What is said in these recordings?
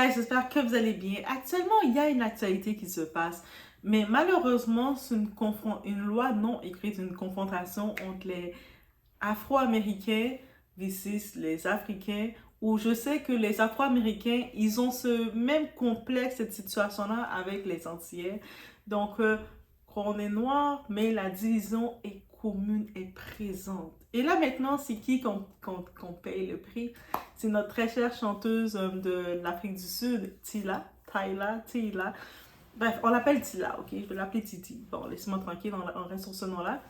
Guys, j'espère que vous allez bien. Actuellement, il y a une actualité qui se passe, mais malheureusement, c'est une loi non écrite, une confrontation entre les Afro-Américains versus les Africains, où je sais que les Afro-Américains, ils ont ce même complexe, cette situation-là avec les Antillais. Donc, on est noir, mais la division est commune, est présente. Et là, maintenant, c'est qui qu'on paye le prix? C'est notre très chère chanteuse de l'Afrique du Sud, Tila. Bref, on l'appelle Tila, ok? Je vais l'appeler Titi. Bon, laissez-moi tranquille, on reste sur ce nom-là.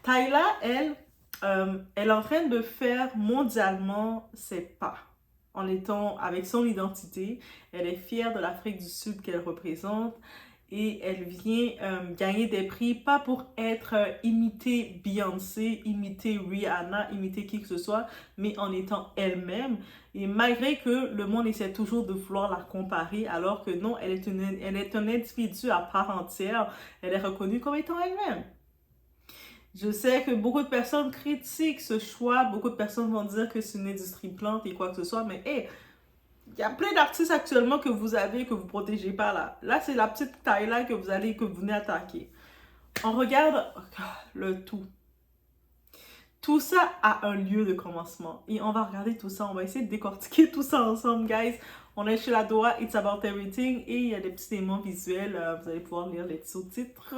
Tila, elle est en train de faire mondialement ses pas en étant avec son identité. Elle est fière de l'Afrique du Sud qu'elle représente et elle vient gagner des prix, pas pour être imiter Beyoncé, imiter Rihanna, imiter qui que ce soit, mais en étant elle-même. Et malgré que le monde essaie toujours de vouloir la comparer, alors que non, elle est un individu à part entière, elle est reconnue comme étant elle-même. Je sais que beaucoup de personnes critiquent ce choix, beaucoup de personnes vont dire que c'est une industrie plante et quoi que ce soit, mais hey, il y a plein d'artistes actuellement que vous avez que vous ne protégez pas là. Là, c'est la petite taille-là que vous venez attaquer. On regarde le tout. Tout ça a un lieu de commencement. Et on va regarder tout ça. On va essayer de décortiquer tout ça ensemble, guys. On est chez la Dora, It's About Everything. Et il y a des petits éléments visuels. Vous allez pouvoir lire les sous-titres.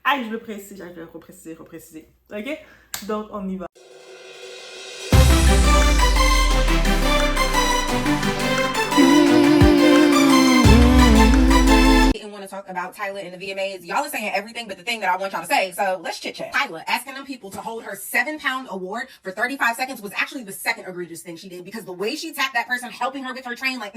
Ah, je le précise. Je vais repréciser. OK? Donc, on y va. Talk about Tyla and the VMAs. Y'all are saying everything but the thing that I want y'all to say, so let's chit chat. Tyla asking them people to hold her 7-pound award for 35 seconds was actually the second egregious thing she did, because the way she tapped that person helping her with her train, like,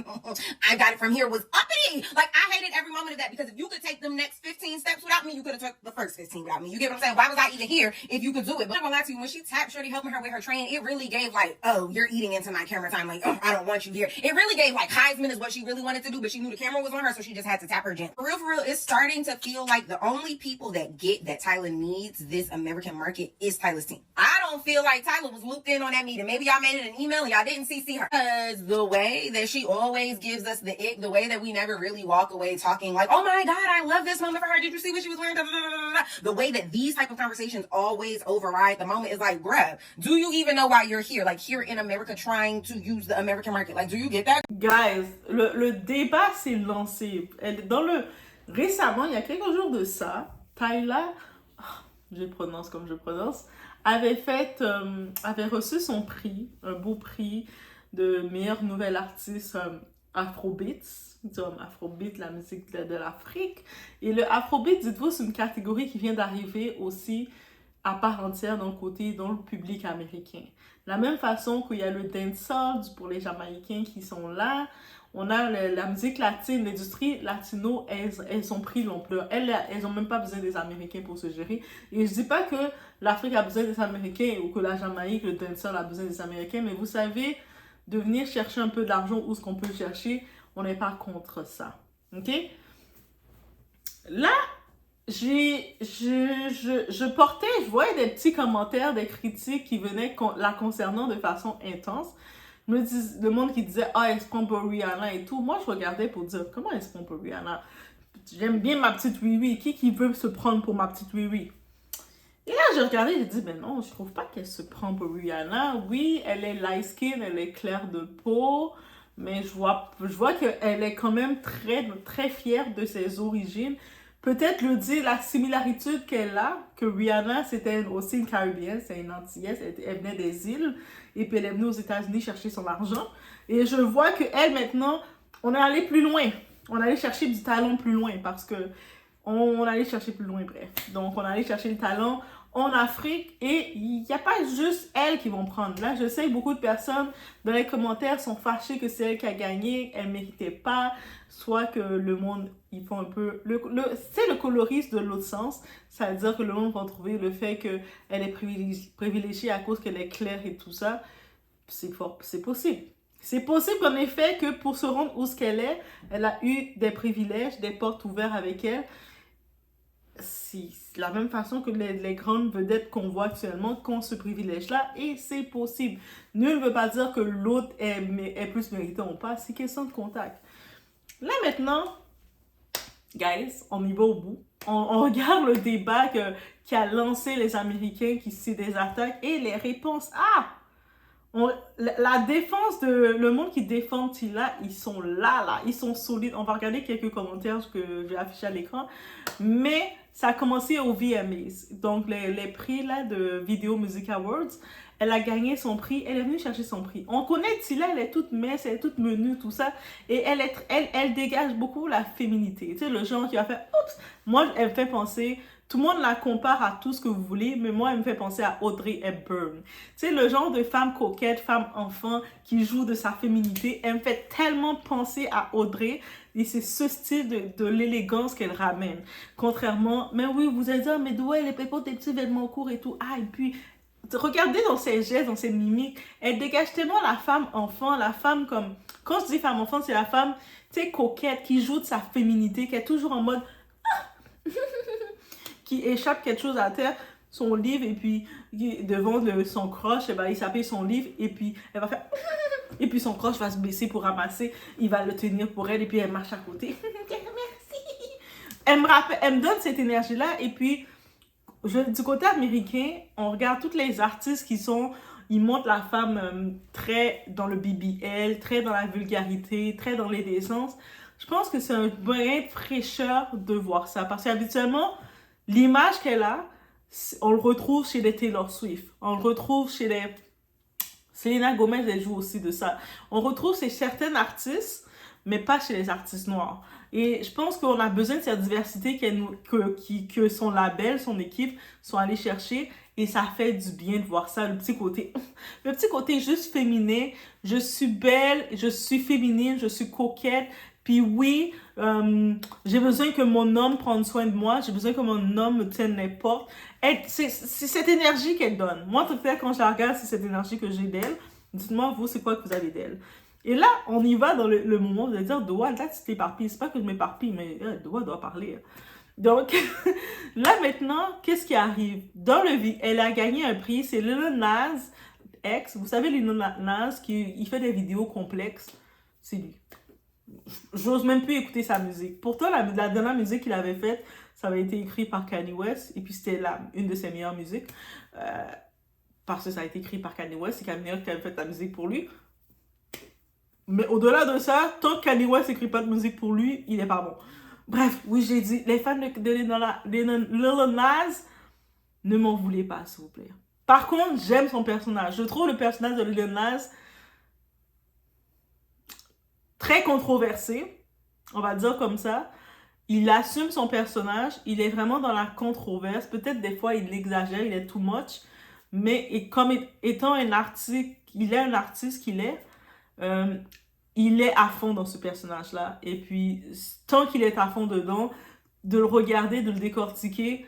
I got it from here, was uppity. Like, I hated every moment of that, because if you could take them next 15 steps without me, you could have took the first 15 without me. You get what I'm saying? Why was I even here if you could do it? But I'm gonna lie to you, when she tapped Shorty helping her with her train, it really gave like, oh, you're eating into my camera time. Like, oh, I don't want you here. It really gave like Heisman is what she really wanted to do, but she knew the camera was on her, so she just had to tap her gin. For real, it's starting to feel like the only people that get that Tyla needs this American market is Tyla's team. I don't feel like Tyla was looped in on that meeting. Maybe y'all made it an email and y'all didn't CC her. Because the way that she always gives us the ick, the way that we never really walk away talking like, oh my God, I love this moment for her. Did you see what she was wearing? The way that these type of conversations always override the moment is like, bruh, do you even know why you're here? Like, here in America trying to use the American market. Like, do you get that? Guys, le débat s'est lancé. Récemment, il y a quelques jours de ça, Tyla, je prononce comme je prononce, avait reçu son prix, un beau prix de meilleure nouvelle artiste Afrobeats, Afrobeat, la musique de l'Afrique. Et le Afrobeat, dites-vous, c'est une catégorie qui vient d'arriver aussi à part entière dans le public américain. De la même façon qu'il y a le dancehall pour les Jamaïcains qui sont là, on a la musique latine, l'industrie latino, elles ont pris l'ampleur. Elles n'ont même pas besoin des Américains pour se gérer. Et je dis pas que l'Afrique a besoin des Américains ou que la Jamaïque, le dancehall a besoin des Américains, mais vous savez, de venir chercher un peu d'argent où ce qu'on peut le chercher, on n'est pas contre ça. OK? Là, je voyais des petits commentaires, des critiques qui venaient la concernant de façon intense. Le monde qui disait, ah, elle se prend pour Rihanna et tout. Moi, je regardais pour dire, comment elle se prend pour Rihanna? J'aime bien ma petite oui-oui. Qui veut se prendre pour ma petite oui-oui? Et là, j'ai regardé, j'ai dit, ben non, je trouve pas qu'elle se prend pour Rihanna. Oui, elle est light skin, elle est claire de peau, mais je vois qu'elle est quand même très, très fière de ses origines. Peut-être la similarité qu'elle a, que Rihanna, c'était aussi une Caribéenne, c'est une Antillaise, elle venait des îles, et puis elle est venue aux États-Unis chercher son argent. Et je vois qu'elle, maintenant, on est allé plus loin. On est allé chercher du talent plus loin, parce que on est allé chercher plus loin, bref. Donc, on est allé chercher le talent en Afrique, et il n'y a pas juste elles qui vont prendre. Là, je sais que beaucoup de personnes dans les commentaires sont fâchées que c'est elle qui a gagné, elle ne méritait pas, soit que le monde, ils font un peu... c'est le colorisme de l'autre sens, ça veut dire que le monde va trouver le fait qu'elle est privilégiée à cause qu'elle est claire et tout ça. C'est possible. C'est possible en effet que pour se rendre où ce qu'elle est, elle a eu des privilèges, des portes ouvertes avec elle. c'est la même façon que les grandes vedettes qu'on voit actuellement, qu'ont ce privilège-là, et c'est possible. Nul ne veut pas dire que l'autre est plus méritant ou pas, c'est question de contact. Là maintenant, guys, on y va au bout. On regarde le débat qui a lancé les Américains, qui c'est des attaques, et les réponses. La défense le monde qui défend Tila, ils sont là, ils sont solides. On va regarder quelques commentaires que je vais afficher à l'écran. Mais ça a commencé au VMAs, donc les prix là de Video Music Awards. Elle a gagné son prix, elle est venue chercher son prix. On connaît Tila, elle est toute mince, elle est toute menue, tout ça. Et elle dégage beaucoup la féminité. Tu sais, le genre qui a fait, oups, moi, elle me fait penser, tout le monde la compare à tout ce que vous voulez, mais moi, elle me fait penser à Audrey Hepburn. Tu sais, le genre de femme coquette, femme enfant, qui joue de sa féminité, elle me fait tellement penser à Audrey. Et c'est ce style de l'élégance qu'elle ramène. Contrairement, mais oui, vous allez dire, mais d'où elle porte des petits vêtements courts et tout. Et puis, regardez dans ses gestes, dans ses mimiques, elle dégage tellement la femme enfant, la femme comme... Quand je dis femme enfant, c'est la femme, tu sais, coquette, qui joue de sa féminité, qui est toujours en mode... qui échappe quelque chose à terre, son livre, et puis devant son croche, il s'appelle son livre, et puis elle va faire... Et puis son croche va se baisser pour ramasser, il va le tenir pour elle, et puis elle marche à côté. Merci! Elle me donne cette énergie-là, et puis... du côté américain, on regarde toutes les artistes ils montrent la femme très dans le BBL, très dans la vulgarité, très dans l'indécence. Je pense que c'est un brin de fraîcheur de voir ça. Parce qu'habituellement, l'image qu'elle a, on le retrouve chez les Taylor Swift. On le retrouve chez les... Selena Gomez, elle joue aussi de ça. On retrouve chez certains artistes, mais pas chez les artistes noirs. Et je pense qu'on a besoin de cette diversité que son label, son équipe sont allés chercher. Et ça fait du bien de voir ça, le petit côté juste féminin. Je suis belle, je suis féminine, je suis coquette. Puis oui, j'ai besoin que mon homme prenne soin de moi. J'ai besoin que mon homme me tienne les portes. C'est cette énergie qu'elle donne. Moi, tout à fait, quand je la regarde, c'est cette énergie que j'ai d'elle. Dites-moi, vous, c'est quoi que vous avez d'elle? Et là, on y va dans le moment de dire, Doa, là, tu t'éparpilles. C'est pas que je m'éparpille, mais Doa doit parler. Donc, là, maintenant, qu'est-ce qui arrive? Elle a gagné un prix, c'est Lil Nas X. Vous savez, Lil Nas, il fait des vidéos complexes. C'est lui. J'ose même plus écouter sa musique. Pourtant, la dernière musique qu'il avait faite, ça avait été écrit par Kanye West, et puis c'était une de ses meilleures musiques. Parce que ça a été écrit par Kanye West, c'est Kanye West qui avait fait la musique pour lui. Mais au-delà de ça, tant que Kanye West n'écrit pas de musique pour lui, il n'est pas bon. Bref, oui, j'ai dit, les fans de Lil Nas, ne m'en voulez pas, s'il vous plaît. Par contre, j'aime son personnage. Je trouve le personnage de Lil Nas très controversé, on va dire comme ça. Il assume son personnage, il est vraiment dans la controverse. Peut-être des fois, il exagère, il est too much. Mais comme étant un artiste, il est un artiste qu'il est, il est à fond dans ce personnage-là. Et puis, tant qu'il est à fond dedans, de le regarder, de le décortiquer,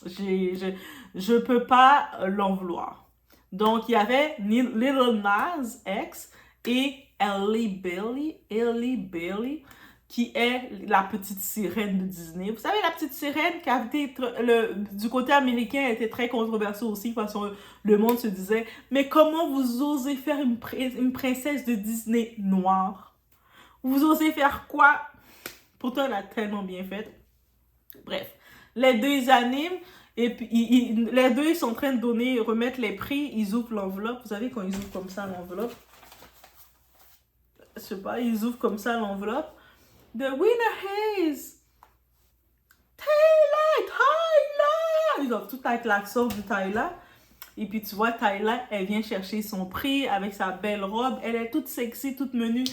je peux pas l'en vouloir. Donc, il y avait Lil Nas X et Halle Bailey, qui est la petite sirène de Disney. Vous savez, la petite sirène qui a été, du côté américain, elle était très controversée aussi, parce que le monde se disait, mais comment vous osez faire une princesse de Disney noire? Vous osez faire quoi? Pourtant, elle a tellement bien fait. Bref, les deux, ils animent, et puis les deux, ils sont en train de remettre les prix, ils ouvrent l'enveloppe. Vous savez, quand ils ouvrent comme ça l'enveloppe, je sais pas, ils ouvrent comme ça l'enveloppe. The winner is Tyla! Ils ont tout avec l'accent du Tyla. Et puis tu vois, Tyla, elle vient chercher son prix avec sa belle robe. Elle est toute sexy, toute menue.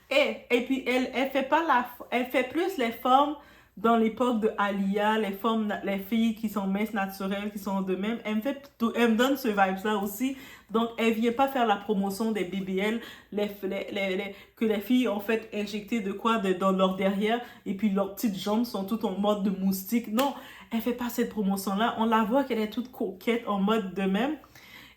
Et puis elle fait plus les formes dans l'époque de Aaliyah, les filles qui sont minces naturelles, qui sont de même. Elle me donne ce vibe-là aussi. Donc, elle vient pas faire la promotion des BBL, que les filles ont fait injecter de quoi dans leur derrière, et puis leurs petites jambes sont toutes en mode de moustique. Non, elle fait pas cette promotion-là. On la voit qu'elle est toute coquette, en mode de même.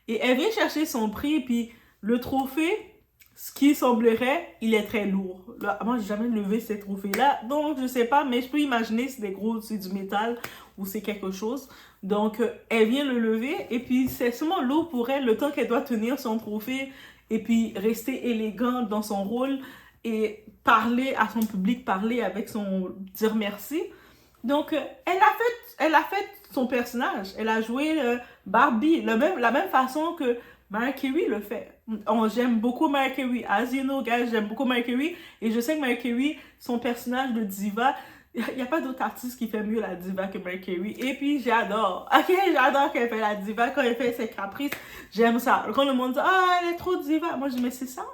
Et elle vient chercher son prix, et puis le trophée, ce qui semblerait, il est très lourd. Là, moi, j'ai jamais levé ces trophées-là, donc je sais pas, mais je peux imaginer si c'est du métal ou c'est quelque chose. Donc, elle vient le lever, et puis c'est seulement lourd pour elle le temps qu'elle doit tenir son trophée, et puis rester élégante dans son rôle, et parler à son public, parler avec dire merci. Donc, elle a fait son personnage. Elle a joué Barbie, la même façon que Mariah Carey le fait. J'aime beaucoup Mariah Carey. As you know, guys, j'aime beaucoup Mariah Carey. Et je sais que Mariah Carey, son personnage de diva, il n'y a pas d'autre artiste qui fait mieux la diva que Mariah Carey. Et puis, j'adore. Ok, j'adore qu'elle fait la diva. Quand elle fait ses caprices, j'aime ça. Quand le monde dit, ah, elle est trop diva. Moi, je dis, mais c'est ça.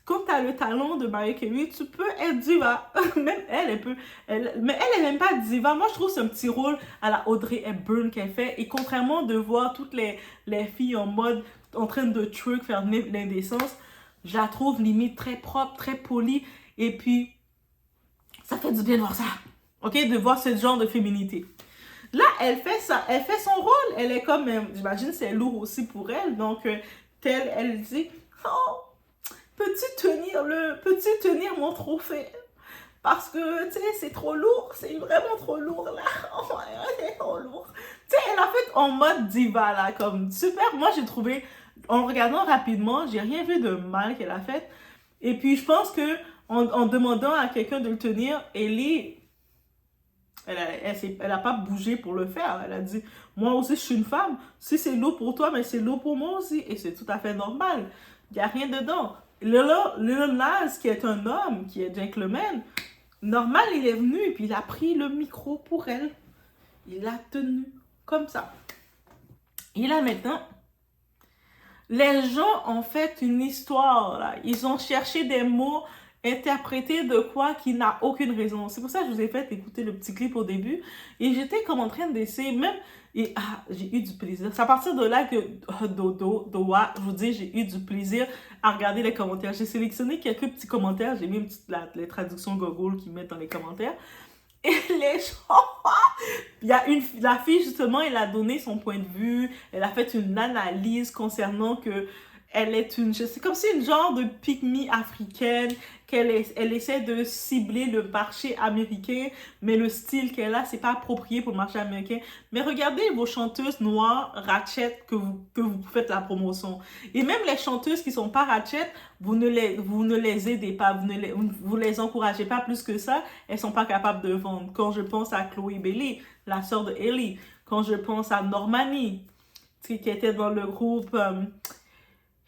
Quand tu as le talent de Mariah Carey, tu peux être diva. Même elle peut. Mais elle n'est même pas diva. Moi, je trouve c'est un petit rôle à la Audrey Hepburn qu'elle fait. Et contrairement de voir toutes les filles en mode, en train de twerk, faire l'indécence, je la trouve limite très propre, très polie. Et puis, ça fait du bien de voir ça. OK? De voir ce genre de féminité. Là, elle fait ça. Elle fait son rôle. Elle est comme, j'imagine, c'est lourd aussi pour elle. Donc, elle dit, oh, peux-tu tenir mon trophée? Parce que, tu sais, c'est trop lourd. C'est vraiment trop lourd, là. Oh, c'est trop lourd. Tu sais, elle a fait en mode diva, là, comme super. Moi, j'ai trouvé, en regardant rapidement, j'ai rien vu de mal qu'elle a fait. Et puis, je pense que en demandant à quelqu'un de le tenir, elle a pas bougé pour le faire. Elle a dit, moi aussi, je suis une femme. Si c'est lourd pour toi, mais c'est lourd pour moi aussi. Et c'est tout à fait normal. Il n'y a rien dedans. Lil Nas, qui est un homme, qui est gentleman, normal, il est venu et puis il a pris le micro pour elle. Il l'a tenu comme ça. Et là, maintenant, les gens ont fait une histoire, là. Ils ont cherché des mots interprétés de quoi qui n'a aucune raison. C'est pour ça que je vous ai fait écouter le petit clip au début. Et j'étais comme en train d'essayer, même... Et j'ai eu du plaisir. C'est à partir de là que, je vous dis, j'ai eu du plaisir à regarder les commentaires. J'ai sélectionné quelques petits commentaires. J'ai mis les traductions Google qu'ils mettent dans les commentaires. Et les gens... la fille, justement, elle a donné son point de vue. Elle a fait une analyse concernant que elle est c'est comme si une genre de pick-me africaine, elle essaie de cibler le marché américain, mais le style qu'elle a, c'est pas approprié pour le marché américain. Mais regardez vos chanteuses noires, ratchet, que vous faites la promotion. Et même les chanteuses qui sont pas ratchet, vous ne les aidez pas, vous les encouragez pas plus que ça, elles sont pas capables de vendre. Quand je pense à Chloé Bailey, la sœur de Hailey, quand je pense à Normani, qui était dans le groupe...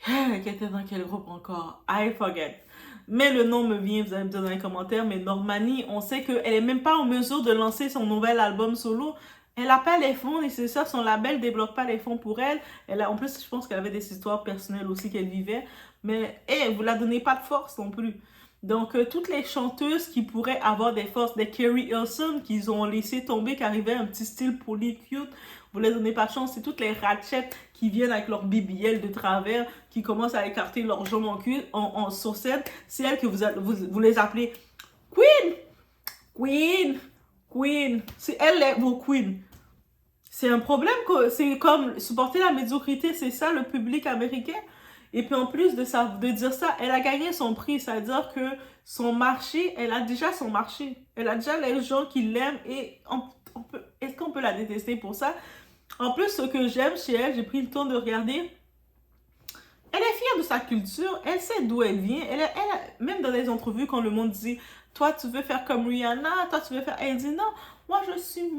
qui était dans quel groupe encore? I forget. Mais le nom me vient, vous allez me dire dans les commentaires, mais Normani, on sait qu'elle est même pas en mesure de lancer son nouvel album solo. Elle n'a pas les fonds nécessaires, son label ne débloque pas les fonds pour elle. En plus, je pense qu'elle avait des histoires personnelles aussi qu'elle vivait. Mais vous la donnez pas de force non plus. Donc, toutes les chanteuses qui pourraient avoir des forces, des Carrie Hilson qu'ils ont laissé tomber, qui arrivaient un petit style poli, cute, vous les donnez pas de chance. C'est toutes les ratchettes qui viennent avec leur BBL de travers, qui commencent à écarter leurs jambes en sur scène. C'est elles que vous les appelez Queen! Queen! Queen! C'est elles vos queens. C'est un problème, c'est comme supporter la médiocrité, c'est ça le public américain. Et puis en plus de dire ça, elle a gagné son prix, c'est-à-dire que son marché, elle a déjà son marché. Elle a déjà les gens qui l'aiment et est-ce qu'on peut la détester pour ça? En plus, ce que j'aime chez elle, j'ai pris le temps de regarder, elle est fière de sa culture, elle sait d'où elle vient. Même dans les entrevues, quand le monde dit, toi tu veux faire comme Rihanna, toi tu veux faire... Elle dit non, moi je suis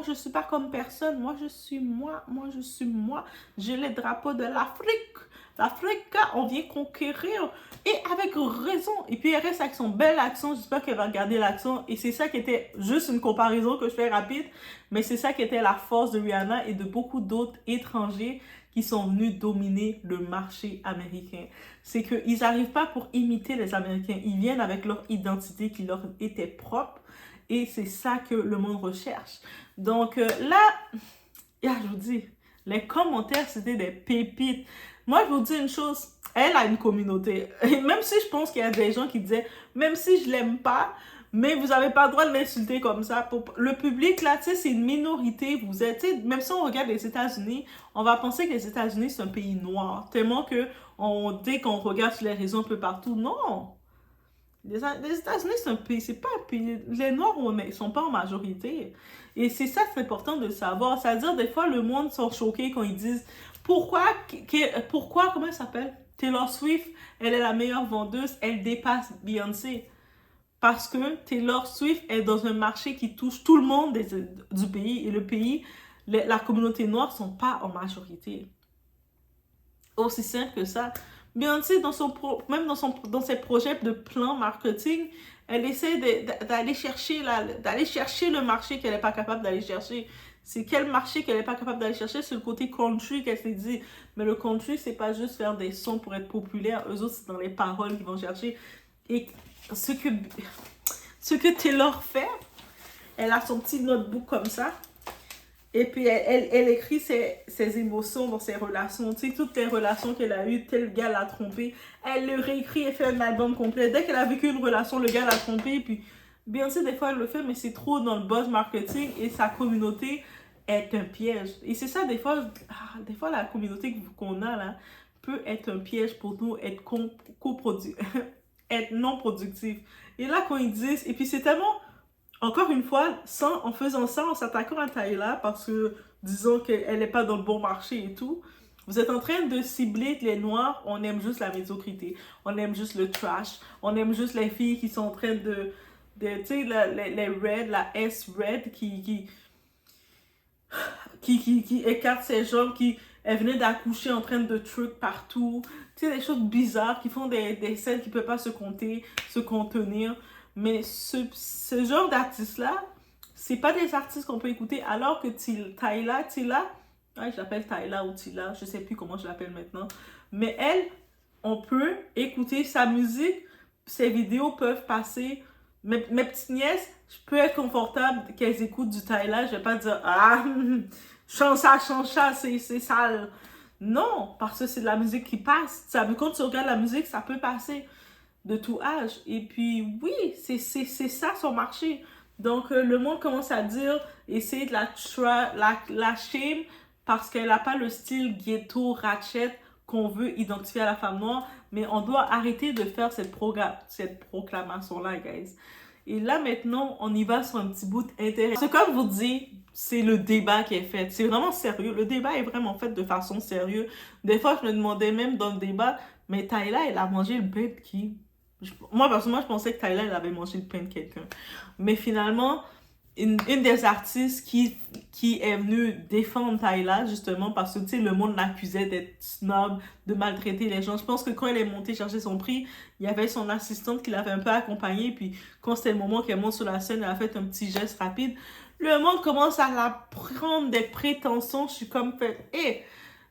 je suis pas comme personne, moi je suis moi, j'ai les drapeaux de l'Afrique. L'Afrique, on vient conquérir. Et avec raison. Et puis, elle reste avec son bel accent. J'espère qu'elle va garder l'accent. Et c'est ça qui était juste une comparaison que je fais rapide. Mais c'est ça qui était la force de Rihanna et de beaucoup d'autres étrangers qui sont venus dominer le marché américain. C'est qu'ils n'arrivent pas pour imiter les Américains. Ils viennent avec leur identité qui leur était propre. Et c'est ça que le monde recherche. Donc là, je vous dis, les commentaires, c'était des pépites. Moi, je vous dis une chose, elle a une communauté. Et même si je pense qu'il y a des gens qui disaient, même si je l'aime pas, mais vous n'avez pas le droit de l'insulter comme ça. Le public, là, tu sais, c'est une minorité. Même si on regarde les États-Unis, on va penser que les États-Unis, c'est un pays noir. Tellement que dès qu'on regarde sur les réseaux un peu partout. Non! Les États-Unis, c'est un pays, c'est pas un pays. Les Noirs, ils sont pas en majorité. Et c'est ça, c'est important de savoir. C'est-à-dire, des fois, le monde sont choqués quand ils disent pourquoi, comment elle s'appelle? Taylor Swift, elle est la meilleure vendeuse, elle dépasse Beyoncé. Parce que Taylor Swift est dans un marché qui touche tout le monde du pays. Et le pays, la communauté noire ne sont pas en majorité. Aussi simple que ça. Beyoncé, même dans ses projets de plan marketing, elle essaie d'aller chercher le marché qu'elle n'est pas capable d'aller chercher. C'est quel marché qu'elle n'est pas capable d'aller chercher? C'est le côté country qu'elle s'est dit. Mais le country, c'est pas juste faire des sons pour être populaire. Eux autres, c'est dans les paroles qu'ils vont chercher. Et ce que Taylor fait, elle a son petit notebook comme ça. Et puis, elle écrit ses émotions dans ses relations. Tu sais, toutes les relations qu'elle a eues, tel gars l'a trompée. Elle le réécrit et fait un album complet. Dès qu'elle a vécu une relation, le gars l'a trompée. Puis, bien sûr, des fois, elle le fait, mais c'est trop dans le buzz marketing et sa communauté est un piège. Et c'est ça, des fois, la communauté qu'on a là peut être un piège pour nous, être être non productif. Et là, quand ils disent, et puis c'est tellement... Encore une fois, en faisant ça, en s'attaquant à Tyla, parce que, disons qu'elle n'est pas dans le bon marché et tout, vous êtes en train de cibler les Noirs, on aime juste la médiocrité, on aime juste le trash, on aime juste les filles qui sont en train tu sais, les Red, la S-Red, qui écarte ses jambes, elle venait d'accoucher en train de truc partout, tu sais, des choses bizarres, qui font des scènes qui ne peuvent pas se contenir. Mais ce genre d'artistes-là, c'est pas des artistes qu'on peut écouter, alors que Tyla, je l'appelle Tyla ou Tyla, je sais plus comment je l'appelle maintenant, mais elle, on peut écouter sa musique, ses vidéos peuvent passer. Mes petites nièces, je peux être confortable qu'elles écoutent du Tyla, je vais pas dire change ça, c'est sale. Non, parce que c'est de la musique qui passe. Quand tu regardes la musique, ça peut passer de tout âge. Et puis, oui, c'est ça son marché. Donc, le monde commence à dire, essayer de la shame parce qu'elle n'a pas le style ghetto, ratchet qu'on veut identifier à la femme noire. Mais on doit arrêter de faire cette proclamation-là, guys. Et là, maintenant, on y va sur un petit bout intéressant. C'est comme vous dit, c'est le débat qui est fait. C'est vraiment sérieux. Le débat est vraiment fait de façon sérieuse. Des fois, je me demandais même dans le débat, mais Tyla, elle a mangé le pain de qui? Moi, personnellement, je pensais que Tyla, elle avait mangé le pain de quelqu'un. Mais finalement, une des artistes qui est venue défendre Tyla, justement, parce que, tu sais, le monde l'accusait d'être snob, de maltraiter les gens. Je pense que quand elle est montée chercher son prix, il y avait son assistante qui l'avait un peu accompagnée, puis quand c'était le moment qu'elle monte sur la scène, elle a fait un petit geste rapide. Le monde commence à la prendre des prétentions. Je suis comme fait,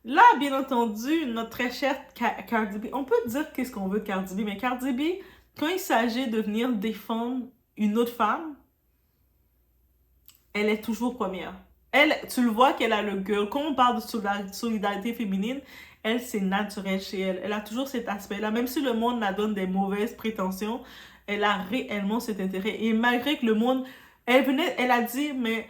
là, bien entendu, notre très chère Cardi B, on peut dire qu'est-ce qu'on veut de Cardi B, mais Cardi B, quand il s'agit de venir défendre une autre femme, elle est toujours première. Elle, tu le vois qu'elle a le girl. Quand on parle de solidarité féminine, elle, c'est naturel chez elle. Elle a toujours cet aspect-là. Même si le monde la donne des mauvaises prétentions, elle a réellement cet intérêt. Et malgré que le monde, elle a dit, mais...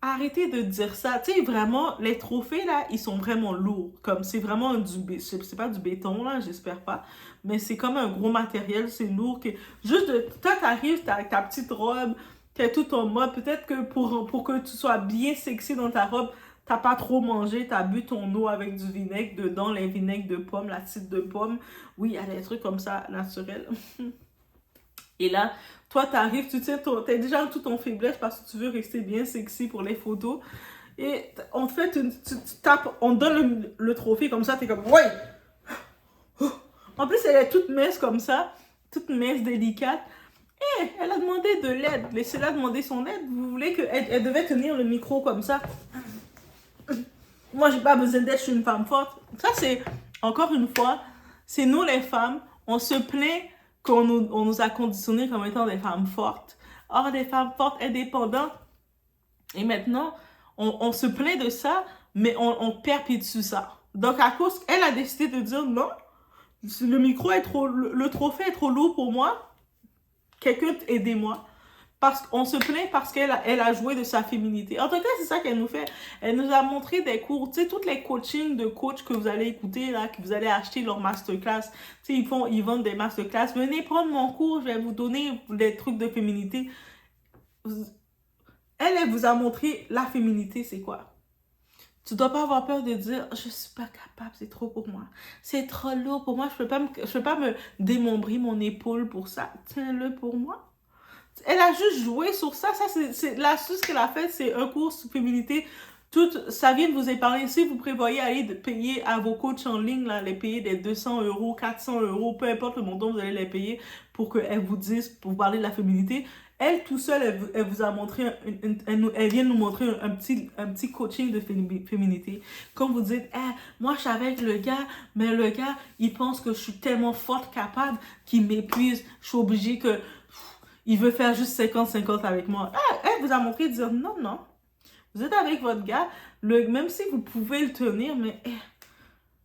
Arrêtez de dire ça. Tu sais, vraiment, les trophées, là, ils sont vraiment lourds. Comme, c'est vraiment c'est pas du béton, là, j'espère pas. Mais c'est comme un gros matériel, c'est lourd. Toi, t'arrives, t'as ta petite robe, t'es tout en mode. Peut-être que pour que tu sois bien sexy dans ta robe, t'as pas trop mangé, t'as bu ton eau avec du vinaigre dedans, les vinaigres de pomme, l'acide de pomme. Oui, il y a des trucs comme ça, naturels. Et là, toi, t'arrives, tu sais, t'es déjà tout en faiblesse parce que tu veux rester bien sexy pour les photos. Et en fait, tu tapes, on donne le trophée comme ça, t'es comme, ouais! En plus, elle est toute mince comme ça, toute mince, délicate. Et elle a demandé de l'aide. Laissez-la demander son aide. Vous voulez elle devait tenir le micro comme ça. Moi, j'ai pas besoin d'aide, je suis une femme forte. Ça, c'est, encore une fois, c'est nous les femmes, on se plaint qu'on nous a conditionnés comme étant des femmes fortes. Or, des femmes fortes, indépendantes. Et maintenant, on se plaint de ça, mais on perpétue ça. Donc, à cause, elle a décidé de dire non, le trophée est trop lourd pour moi. Quelqu'un, aidez-moi. parce qu'on se plaint parce elle a joué de sa féminité. En tout cas, c'est ça qu'elle nous fait. Elle nous a montré des cours, tu sais, toutes les coachings de coach que vous allez écouter, là, que vous allez acheter leur masterclass. Tu sais, ils vendent des masterclass. Venez prendre mon cours, je vais vous donner des trucs de féminité. Elle vous a montré la féminité, c'est quoi? Tu dois pas avoir peur de dire je suis pas capable, c'est trop pour moi. C'est trop lourd pour moi, je peux pas me démembrer mon épaule pour ça. Tiens-le pour moi. Elle a juste joué sur ça. Ça, c'est l'astuce qu'elle a faite, c'est un cours sur féminité. Tout, ça vient de vous épargner. Si vous prévoyez aller payer à vos coachs en ligne, là, les payer des 200 €, 400 €, peu importe le montant, vous allez les payer pour qu'elles vous disent, pour vous parler de la féminité. Elle, tout seule, elle vous a montré, elle vient nous montrer un petit coaching de féminité. Comme vous dites, moi, je suis avec le gars, mais le gars, il pense que je suis tellement forte, capable, qu'il m'épuise. Je suis obligée que, il veut faire juste 50-50 avec moi. Elle vous a montré de dire, non, non. Vous êtes avec votre gars, même si vous pouvez le tenir, mais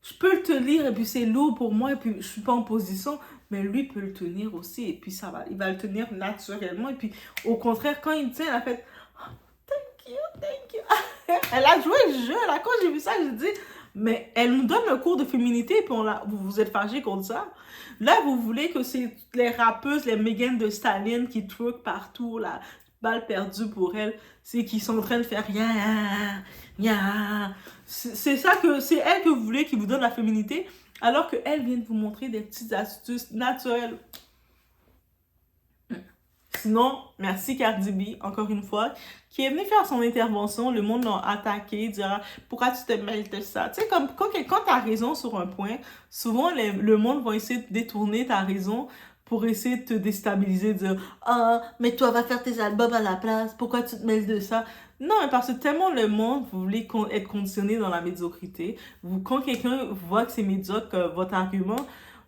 je peux le tenir, et puis c'est lourd pour moi, et puis je suis pas en position, mais lui peut le tenir aussi, et puis il va le tenir naturellement, et puis au contraire, quand il tient, elle a fait oh, thank you. Elle a joué le jeu, là, quand j'ai vu ça, j'ai dit, mais elle nous donne un cours de féminité, et puis vous êtes fâchés contre ça. Là, vous voulez que c'est les rappeuses, les Megan Thee Stallion qui twerk partout, là, balle perdue pour elles, c'est qu'ils sont en train de faire c'est ça que c'est elle que vous voulez qui vous donne la féminité, alors qu'elle vient de vous montrer des petites astuces naturelles. Sinon, merci Cardi B, encore une fois, qui est venue faire son intervention. Le monde l'a attaqué, dira pourquoi tu te mêles de ça. Tu sais, comme quand tu as raison sur un point, souvent le monde va essayer de détourner ta raison pour essayer de te déstabiliser, de dire ah, mais toi va faire tes albums à la place, pourquoi tu te mêles de ça? Non, mais parce que tellement le monde, vous voulez être conditionné dans la médiocrité. Quand quelqu'un voit que c'est médiocre, votre argument,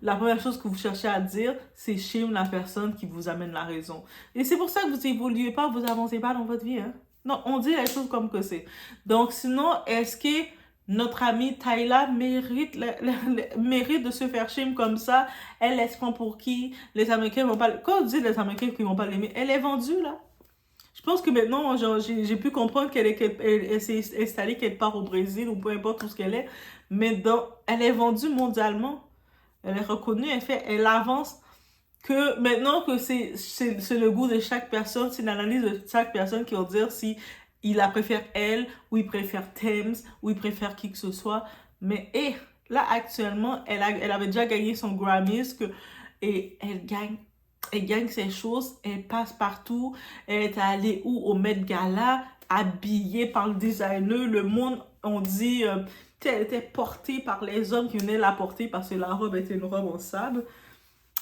la première chose que vous cherchez à dire, c'est shame la personne qui vous amène la raison. Et c'est pour ça que vous évoluez pas, vous avancez pas dans votre vie. Hein? Non, on dit les choses comme que c'est. Donc, sinon, est-ce que notre amie Tyla mérite de se faire shame comme ça? Elle se prend pour qui? Les Américains vont pas... Quand on dit les Américains qui vont pas l'aimer, elle est vendue, là. Je pense que maintenant, j'ai pu comprendre qu'elle s'est installée quelque part au Brésil ou peu importe où ce qu'elle est. Mais elle est vendue mondialement. Elle est reconnue, elle avance. Que maintenant que c'est le goût de chaque personne, c'est l'analyse de chaque personne qui va dire si il la préfère elle, ou il préfère Thames, ou il préfère qui que ce soit. Mais là actuellement, elle avait déjà gagné son Grammys et elle gagne ses choses, elle passe partout, elle est allée au Met Gala, habillée par le designer, le monde, on dit, elle était portée par les hommes qui venaient la porter parce que la robe était une robe en sable.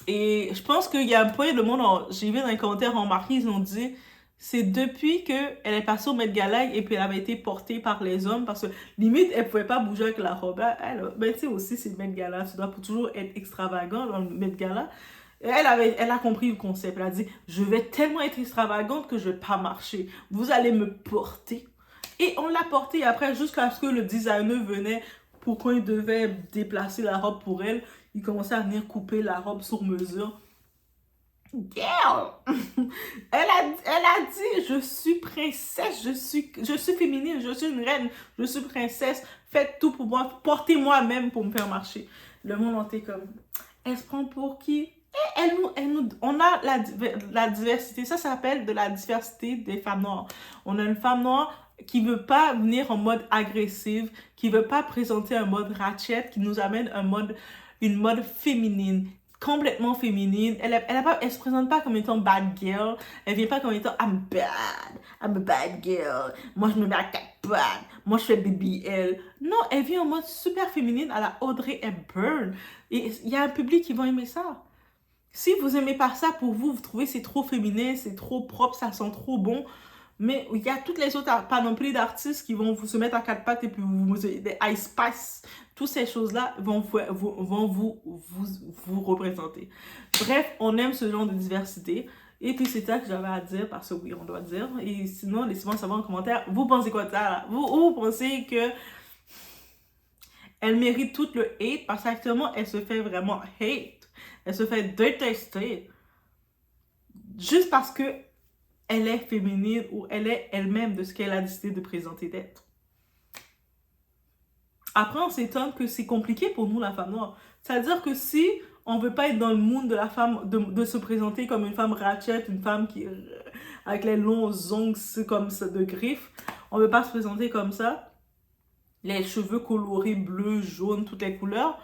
Et je pense qu'il y a un point, le monde, j'ai vu dans les commentaires remarqué, ils ont dit, c'est depuis qu'elle est passée au Met Gala et puis elle avait été portée par les hommes parce que limite, elle pouvait pas bouger avec la robe. Ben, tu sais aussi, c'est le Met Gala, tu dois toujours être extravagant dans le Met Gala. Elle a compris le concept. Elle a dit, je vais tellement être extravagante que je vais pas marcher. Vous allez me porter. Et on l'a portée après jusqu'à ce que le designer venait pour quand il devait déplacer la robe pour elle. Il commençait à venir couper la robe sur mesure. Girl! Elle a dit, je suis princesse, je suis féminine, je suis une reine, je suis princesse. Faites tout pour moi, portez-moi même pour me faire marcher. Le monde était comme, elle se prend pour qui? On a la diversité, ça s'appelle de la diversité des femmes noires. On a une femme noire qui veut pas venir en mode agressive, qui veut pas présenter un mode ratchet, qui nous amène une mode féminine, complètement féminine. Elle se présente pas comme étant bad girl, elle vient pas comme étant I'm a bad girl, moi je me mets à 4 pattes, moi je fais BBL. Non, elle vient en mode super féminine à la Audrey Hepburn. Et il y a un public qui va aimer ça. Si vous aimez pas ça pour vous, vous trouvez c'est trop féminin, c'est trop propre, ça sent trop bon. Mais il y a toutes les autres panoplies d'artistes qui vont vous se mettre à 4 pattes et puis des Ice Spice, toutes ces choses-là vont vous représenter. Bref, on aime ce genre de diversité. Et puis c'est ça que j'avais à dire, parce que oui, on doit dire. Et sinon, laissez-moi savoir en commentaire, vous pensez quoi de ça là? Vous pensez que elle mérite tout le hate? Parce qu'actuellement, elle se fait vraiment hate. Elle se fait détester. Juste parce que elle est féminine ou elle est elle-même de ce qu'elle a décidé de présenter d'être. Après, on s'étonne que c'est compliqué pour nous, la femme noire. C'est-à-dire que si on veut pas être dans le monde de la femme, de se présenter comme une femme ratchet, une femme qui avec les longs ongles comme ça de griffes, on veut pas se présenter comme ça. Les cheveux colorés, bleus, jaunes, toutes les couleurs.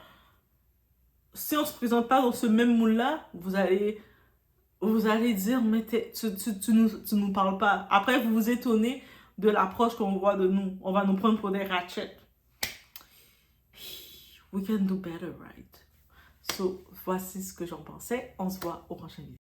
Si on se présente pas dans ce même moule-là, vous allez dire, mais tu nous parles pas. Après, vous vous étonnez de l'approche qu'on voit de nous. On va nous prendre pour des ratchets. We can do better, right? So, voici ce que j'en pensais. On se voit au prochain vidéo.